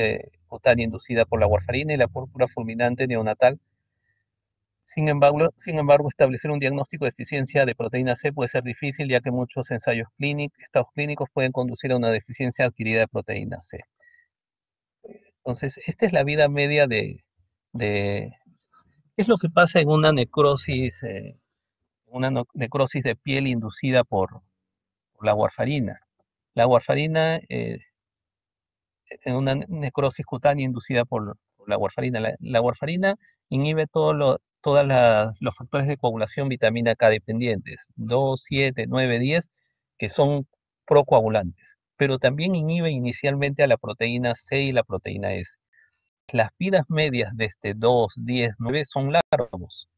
cutánea inducida por la warfarina y la púrpura fulminante neonatal. Sin embargo, establecer un diagnóstico de deficiencia de proteína C puede ser difícil, ya que muchos estados clínicos pueden conducir a una deficiencia adquirida de proteína C. Entonces, esta es la vida media de ¿qué es lo que pasa en una necrosis de piel inducida por la warfarina? La warfarina, en una necrosis cutánea inducida por la warfarina. La warfarina inhibe todos los factores de coagulación vitamina K dependientes, 2, 7, 9, 10, que son procoagulantes, pero también inhibe inicialmente a la proteína C y la proteína S. Las vidas medias de este 2, 10, 9 son largos.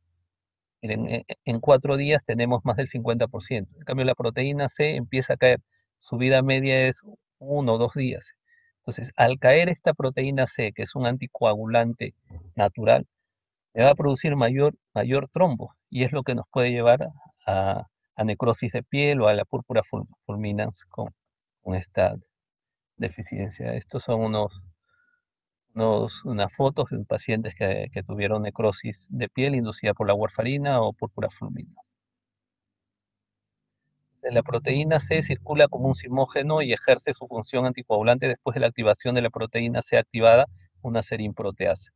Miren, en 4 días tenemos más del 50%. En cambio, la proteína C empieza a caer. Su vida media es 1 o 2 días. Entonces, al caer esta proteína C, que es un anticoagulante natural, le va a producir mayor trombo y es lo que nos puede llevar a necrosis de piel o a la púrpura fulminans con esta deficiencia. Estos son unas fotos de pacientes que tuvieron necrosis de piel inducida por la warfarina o púrpura fulminans. La proteína C circula como un simógeno y ejerce su función anticoagulante después de la activación de la proteína C activada, una serinproteasa.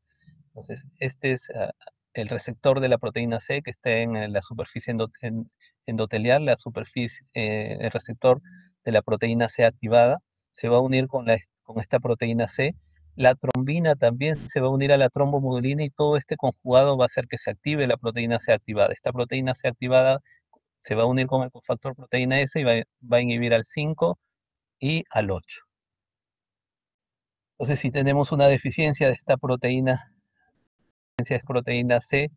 Entonces, este es el receptor de la proteína C que está en la superficie endotelial, el receptor de la proteína C activada, se va a unir con esta proteína C. La trombina también se va a unir a la trombomodulina y todo este conjugado va a hacer que se active la proteína C activada. Esta proteína C activada se va a unir con el cofactor proteína S y va a inhibir al 5 y al 8. Entonces, si tenemos una deficiencia de esta proteína C,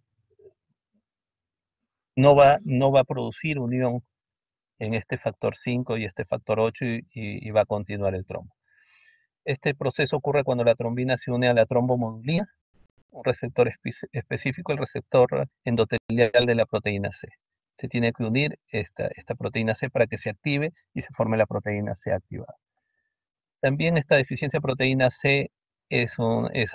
no va a producir unión en este factor 5 y este factor 8 y va a continuar el trombo. Este proceso ocurre cuando la trombina se une a la trombomodulina, un receptor específico, el receptor endotelial de la proteína C. Se tiene que unir esta proteína C para que se active y se forme la proteína C activada. También esta deficiencia de proteína C es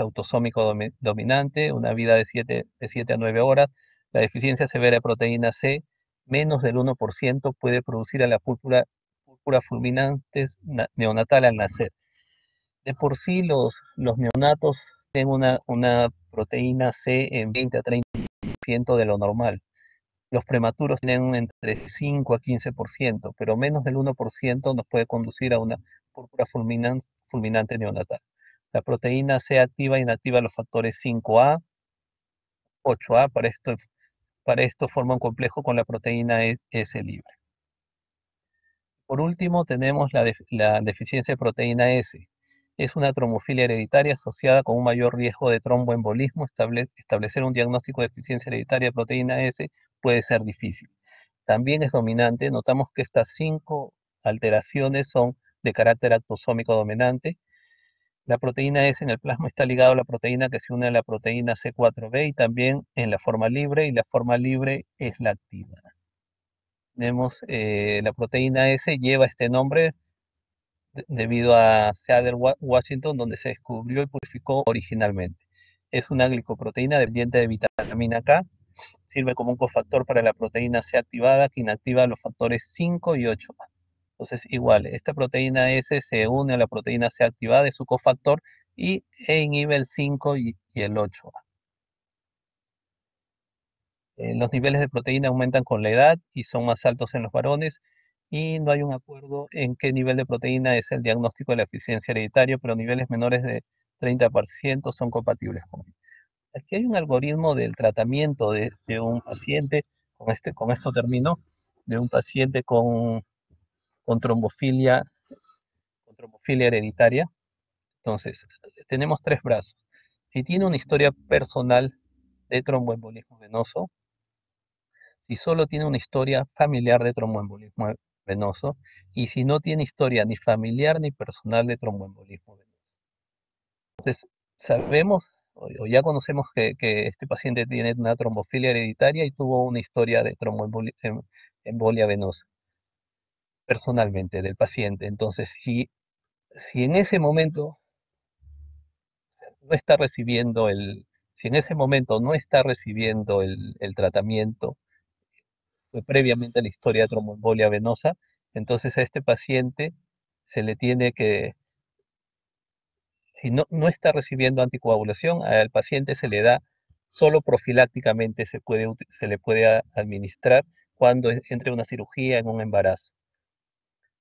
autosómico dominante, una vida de 7 a 9 horas. La deficiencia severa de proteína C, menos del 1%, puede producir a la púrpura fulminantes neonatal al nacer. De por sí, los neonatos tienen una proteína C en 20 a 30% de lo normal. Los prematuros tienen entre 5 a 15%, pero menos del 1% nos puede conducir a una púrpura fulminante neonatal. La proteína C activa e inactiva los factores 5A, 8A, para esto forma un complejo con la proteína S libre. Por último, tenemos la deficiencia de proteína S. Es una trombofilia hereditaria asociada con un mayor riesgo de tromboembolismo. Establecer un diagnóstico de deficiencia hereditaria de proteína S puede ser difícil. También es dominante. Notamos que estas 5 alteraciones son de carácter autosómico dominante. La proteína S en el plasma está ligada a la proteína que se une a la proteína C4b y también en la forma libre, y la forma libre es la activa. Tenemos la proteína S lleva este nombre debido a Seattle, Washington, donde se descubrió y purificó originalmente. Es una glicoproteína dependiente de vitamina K. Sirve como un cofactor para la proteína C activada, que inactiva los factores 5 y 8. Entonces, igual, esta proteína S se une a la proteína C activada, es su cofactor, e inhibe el 5 y el 8. Los niveles de proteína aumentan con la edad y son más altos en los varones, y no hay un acuerdo en qué nivel de proteína es el diagnóstico de la eficiencia hereditaria, pero niveles menores de 30% son compatibles con ello. Aquí hay un algoritmo del tratamiento de un paciente, con esto termino, de un paciente con trombofilia hereditaria. Entonces, tenemos 3 brazos. Si tiene una historia personal de tromboembolismo venoso, si solo tiene una historia familiar de tromboembolismo venoso, y si no tiene historia ni familiar ni personal de tromboembolismo venoso. Entonces, sabemos o ya conocemos que este paciente tiene una trombofilia hereditaria y tuvo una historia de tromboembolia venosa, personalmente, del paciente. Entonces, si en ese momento no está recibiendo si en ese momento no está recibiendo el tratamiento previamente a la historia de tromboembolia venosa, entonces a este paciente se le tiene que, si no está recibiendo anticoagulación, al paciente se le da solo profilácticamente, se le puede administrar cuando entre una cirugía en un embarazo.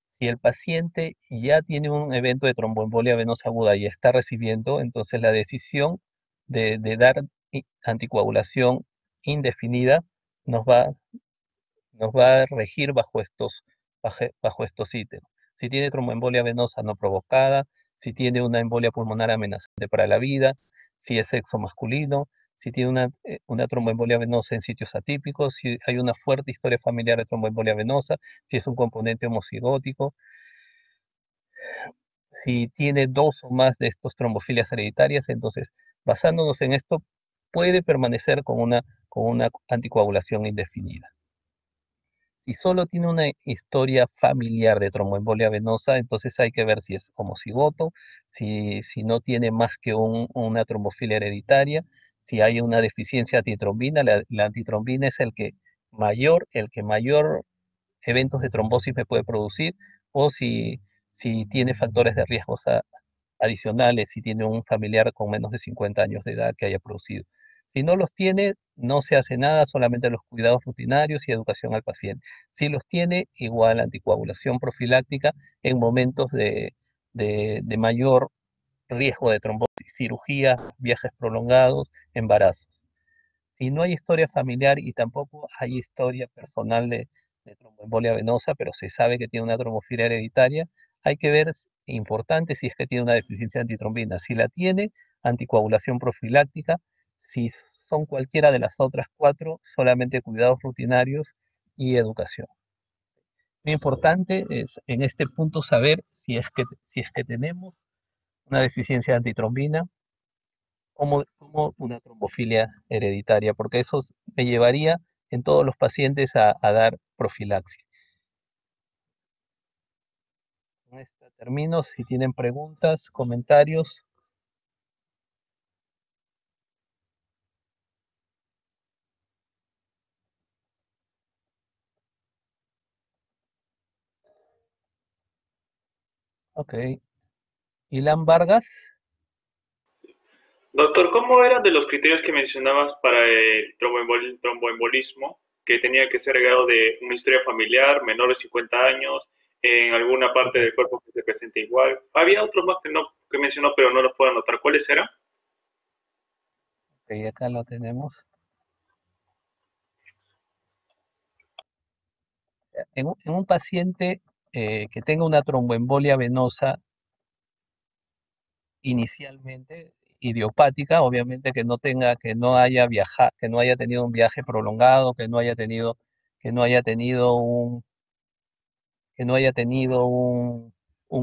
Si el paciente ya tiene un evento de tromboembolia venosa aguda y está recibiendo, entonces la decisión de dar anticoagulación indefinida nos va, nos va a regir bajo estos ítems. Si tiene tromboembolia venosa no provocada, si tiene una embolia pulmonar amenazante para la vida, si es sexo masculino, si tiene una tromboembolia venosa en sitios atípicos, si hay una fuerte historia familiar de tromboembolia venosa, si es un componente homocigótico, si tiene dos o más de estos trombofilias hereditarias, entonces, basándonos en esto, puede permanecer con una anticoagulación indefinida. Si solo tiene una historia familiar de tromboembolia venosa, entonces hay que ver si es homocigoto, si no tiene más que una trombofilia hereditaria, si hay una deficiencia antitrombina. La antitrombina es el que mayor eventos de trombosis me puede producir, o si tiene factores de riesgos adicionales, si tiene un familiar con menos de 50 años de edad que haya producido. Si no los tiene, no se hace nada, solamente los cuidados rutinarios y educación al paciente. Si los tiene, igual anticoagulación profiláctica en momentos de mayor riesgo de trombosis, cirugías, viajes prolongados, embarazos. Si no hay historia familiar y tampoco hay historia personal de tromboembolia venosa, pero se sabe que tiene una trombofilia hereditaria, hay que ver, importante, si es que tiene una deficiencia de antitrombina. Si la tiene, anticoagulación profiláctica. Si son cualquiera de las otras cuatro, solamente cuidados rutinarios y educación. Muy importante es en este punto saber si es que tenemos una deficiencia de antitrombina, como una trombofilia hereditaria, porque eso me llevaría en todos los pacientes a dar profilaxis. Con esto termino. Si tienen preguntas, comentarios. Ok. Ilan Vargas. Doctor, ¿cómo eran de los criterios que mencionabas para el tromboembolismo? Que tenía que ser legado de una historia familiar, menor de 50 años, en alguna parte Ok, del cuerpo que se presente igual. Había otros más que mencionó, pero no los puedo anotar. ¿Cuáles eran? ok, acá lo tenemos. En un paciente que tenga una tromboembolia venosa inicialmente idiopática, obviamente que no haya viajado, que no haya tenido un viaje prolongado, que no haya tenido que no haya tenido un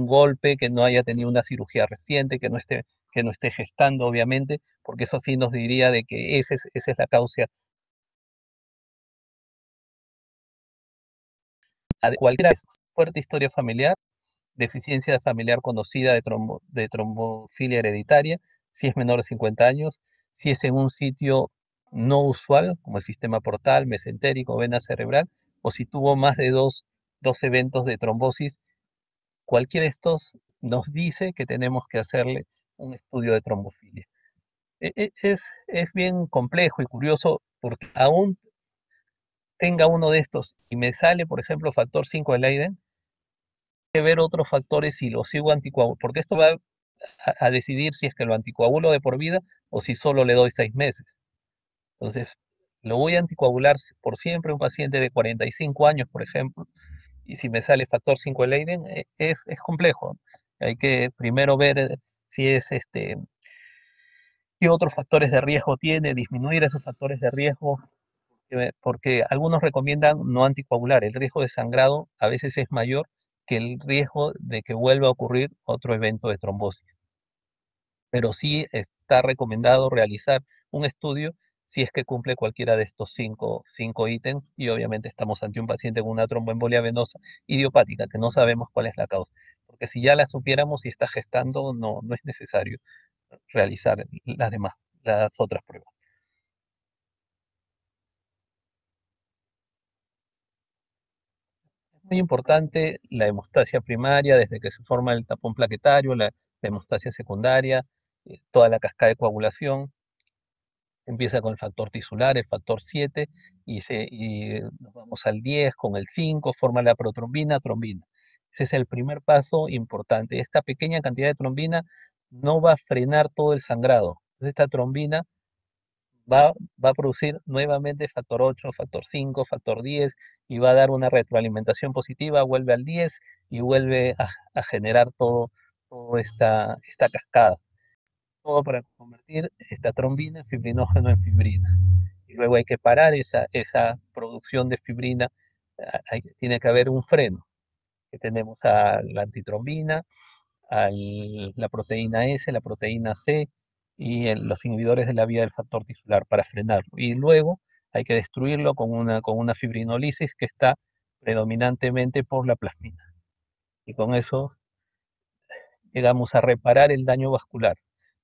golpe, que no haya tenido una cirugía reciente, que no esté gestando, obviamente, porque eso sí nos diría de que esa es la causa. Cualquiera de esos, fuerte historia familiar, deficiencia familiar conocida de trombofilia hereditaria, si es menor de 50 años, si es en un sitio no usual, como el sistema portal, mesentérico, vena cerebral, o si tuvo más de dos eventos de trombosis. Cualquiera de estos nos dice que tenemos que hacerle un estudio de trombofilia. Es bien complejo y curioso porque aún tenga uno de estos y me sale, por ejemplo, factor 5 de Leiden, hay que ver otros factores si lo sigo anticoagulando, porque esto va a decidir si es que lo anticoagulo de por vida o si solo le doy 6 meses. Entonces, lo voy a anticoagular por siempre un paciente de 45 años, por ejemplo, y si me sale factor 5 de Leiden, es complejo. Hay que primero ver si es qué otros factores de riesgo tiene, disminuir esos factores de riesgo, porque algunos recomiendan no anticoagular. El riesgo de sangrado a veces es mayor que el riesgo de que vuelva a ocurrir otro evento de trombosis. pero sí está recomendado realizar un estudio si es que cumple cualquiera de estos cinco ítems y obviamente estamos ante un paciente con una tromboembolia venosa idiopática, que no sabemos cuál es la causa, porque si ya la supiéramos y está gestando, no es necesario realizar las otras pruebas. Es muy importante la hemostasia primaria, desde que se forma el tapón plaquetario, la hemostasia secundaria, toda la cascada de coagulación. Empieza con el factor tisular, el factor 7, y nos vamos al 10 con el 5, forma la protrombina, trombina. Ese es el primer paso importante. Esta pequeña cantidad de trombina no va a frenar todo el sangrado. Entonces, esta trombina va, va a producir nuevamente factor 8, factor 5, factor 10 y va a dar una retroalimentación positiva, vuelve al 10 y vuelve a generar toda esta cascada. Todo para convertir esta trombina en fibrinógeno en fibrina. Y luego hay que parar esa producción de fibrina. Tiene que haber un freno, que tenemos a la antitrombina, a la proteína S, la proteína C y los inhibidores de la vía del factor tisular para frenarlo. Y luego hay que destruirlo con una fibrinolisis que está predominantemente por la plasmina. Y con eso llegamos a reparar el daño vascular.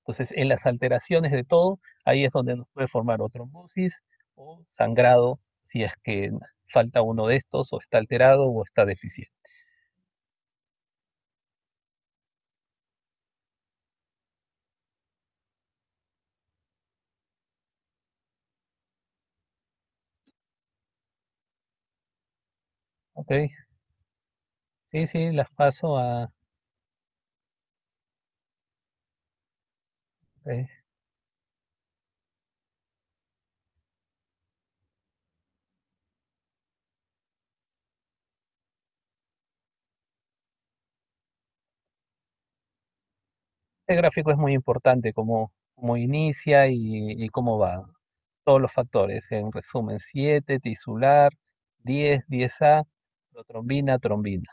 Entonces, en las alteraciones de todo, ahí es donde nos puede formar o trombosis o sangrado, si es que falta uno de estos, o está alterado o está deficiente. ¿Ok? Sí, sí, las paso a... ok. Este gráfico es muy importante, cómo inicia y cómo va. Todos los factores, en resumen, 7 tisular, 10A, protrombina, trombina.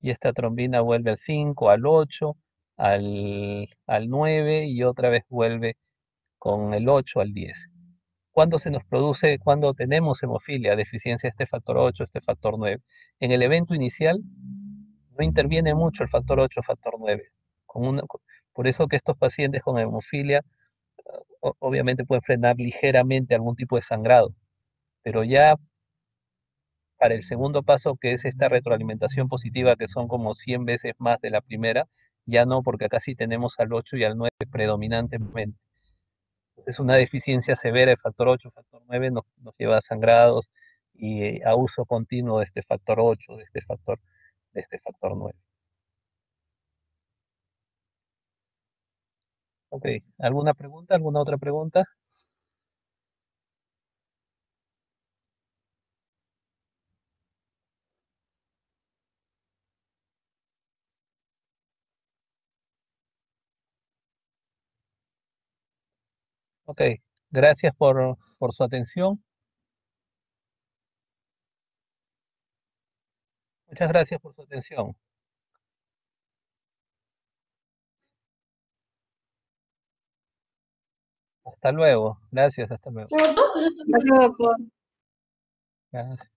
Y esta trombina vuelve al 5, al 8, al 9 y otra vez vuelve con el 8 al 10. ¿Cuándo se nos produce, cuando tenemos hemofilia, deficiencia de este factor 8, este factor 9? En el evento inicial no interviene mucho el factor 8, factor 9. Por eso que estos pacientes con hemofilia obviamente pueden frenar ligeramente algún tipo de sangrado, pero ya para el segundo paso, que es esta retroalimentación positiva, que son como 100 veces más de la primera, ya no, porque acá sí tenemos al 8 y al 9 predominantemente. Entonces, una deficiencia severa de factor 8, factor 9 nos lleva a sangrados y a uso continuo de este factor 8, de este factor 9. Ok, ¿alguna pregunta? ¿Alguna otra pregunta? Ok, gracias por su atención. Muchas gracias por su atención. Hasta luego. Gracias, hasta luego. Gracias, doctor. Gracias.